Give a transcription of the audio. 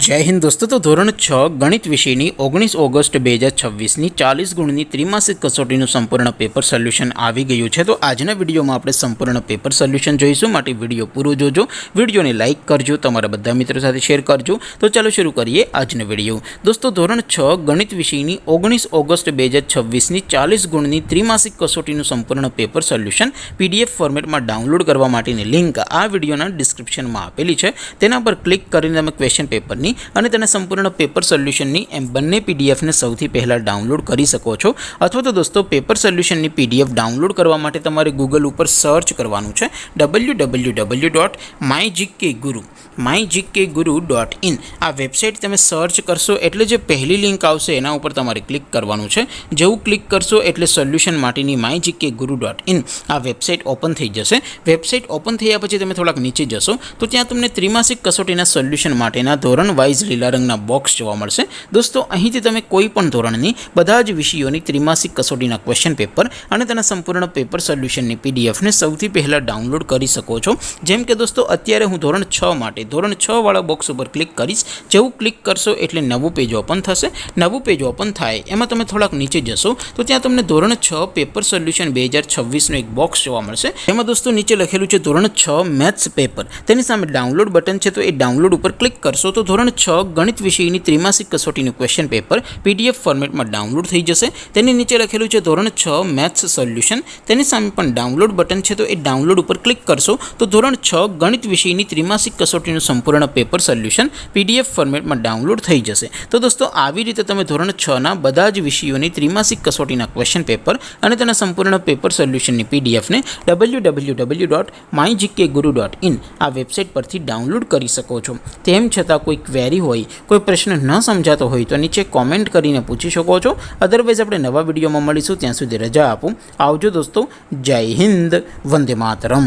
जय हिंद दोस्तों। तो धोरण 6 गणित विषयની 19 ઓગસ્ટ 2026ની 40 ગુણની ત્રિમાસિક કસોટીનું સંપૂર્ણ પેપર સોલ્યુશન આવી ગયું છે। તો આજના વિડીયોમાં આપણે સંપૂર્ણ પેપર સોલ્યુશન જોઈશું, માટે વિડીયો પૂરો જોજો, વિડીયોને લાઇક કરજો, તમારા બધા મિત્રો સાથે શેર કરજો। તો ચાલો શરૂ કરીએ આજનો વિડીયો। દોસ્તો ધોરણ 6 ગણિત વિષયની 19 ઓગસ્ટ 2026ની 40 ગુણની ત્રિમાસિક કસોટીનું સંપૂર્ણ પેપર સોલ્યુશન PDF ફોર્મેટમાં ડાઉનલોડ કરવા માટેની લિંક આ વિડીયોના ડિસ્ક્રિપ્શનમાં આપેલી છે। તેના પર ક્લિક કરીને તમે ક્વેશ્ચન પેપરની અને તેના સંપૂર્ણ પેપર સોલ્યુશનની એમ બંને પીડીએફને સૌથી પહેલાં ડાઉનલોડ કરી શકો છો। અથવા તો દોસ્તો પેપર સોલ્યુશનની પીડીએફ ડાઉનલોડ કરવા માટે તમારે ગૂગલ ઉપર સર્ચ કરવાનું છે www.mygkguru.in। આ વેબસાઇટ તમે સર્ચ કરશો એટલે જે પહેલી લિંક આવશે એના ઉપર તમારે ક્લિક કરવાનું છે। જેવું ક્લિક કરશો એટલે સોલ્યુશન માટેની mygkguru.in આ વેબસાઇટ ઓપન થઈ જશે। વેબસાઇટ ઓપન થયા પછી તમે થોડાક નીચે જશો તો ત્યાં તમને ત્રિમાસિક કસોટીના સોલ્યુશન માટેના ધોરણ વાઇઝ લીલા રંગના બોક્સ જોવા મળશે। દોસ્તો અહીંથી તમે કોઈ પણ ધોરણની બધા જ વિષયોની ત્રિમાસિક કસોટીના ક્વેશ્ચન પેપર અને તેના સંપૂર્ણ પેપર સોલ્યુશનની પીડીએફને સૌથી પહેલાં ડાઉનલોડ કરી શકો છો। જેમ કે દોસ્તો અત્યારે હું ધોરણ 6 માટે ધોરણ 6 વાળા બોક્સ ઉપર ક્લિક કરીશ। જેવું ક્લિક કરશો એટલે નવું પેજ ઓપન થશે। નવું પેજ ઓપન થાય એમાં તમે થોડાક નીચે જશો તો ત્યાં તમને ધોરણ 6 પેપર સોલ્યુશન 2026નું એક બોક્સ જોવા મળશે। એમાં દોસ્તો નીચે લખેલું છે ધોરણ 6 મેથ્સ પેપર, તેની સામે ડાઉનલોડ બટન છે, તો એ ડાઉનલોડ ઉપર ક્લિક કરશો તો ધોરણ 6 ગણિત વિષયની ત્રિમાસિક કસોટીનું ક્વેશ્ચન પેપર PDF ફોર્મેટમાં ડાઉનલોડ થઈ જશે। તેની નીચે લખેલું છે ધોરણ 6 મેથ્સ સોલ્યુશન, તેની સામે પણ ડાઉનલોડ બટન છે, તો એ ડાઉનલોડ ઉપર ક્લિક કરશો તો ધોરણ 6 ગણિત વિષયની ત્રિમાસિક કસોટીનું સંપૂર્ણ પેપર સોલ્યુશન PDF ફોર્મેટમાં ડાઉનલોડ થઈ જશે। તો દોસ્તો આવી રીતે તમે ધોરણ 6ના બધા જ વિષયોની ત્રિમાસિક કસોટીના ક્વેશ્ચન પેપર અને તેના સંપૂર્ણ પેપર સોલ્યુશનની પીડીએફને www.mygkguru.in આ વેબસાઇટ પરથી ડાઉનલોડ કરી શકો છો। તેમ છતાં કોઈ ક્વેરી હોય, કોઈ પ્રશ્ન ન સમજાતો હોય તો નીચે કોમેન્ટ કરીને પૂછી શકો છો। અદરવાઇઝ આપણે નવા વિડીયોમાં મળીશું, ત્યાં સુધી રજા આપો। આવજો દોસ્તો, જય હિન્દ, વંદે માતરમ।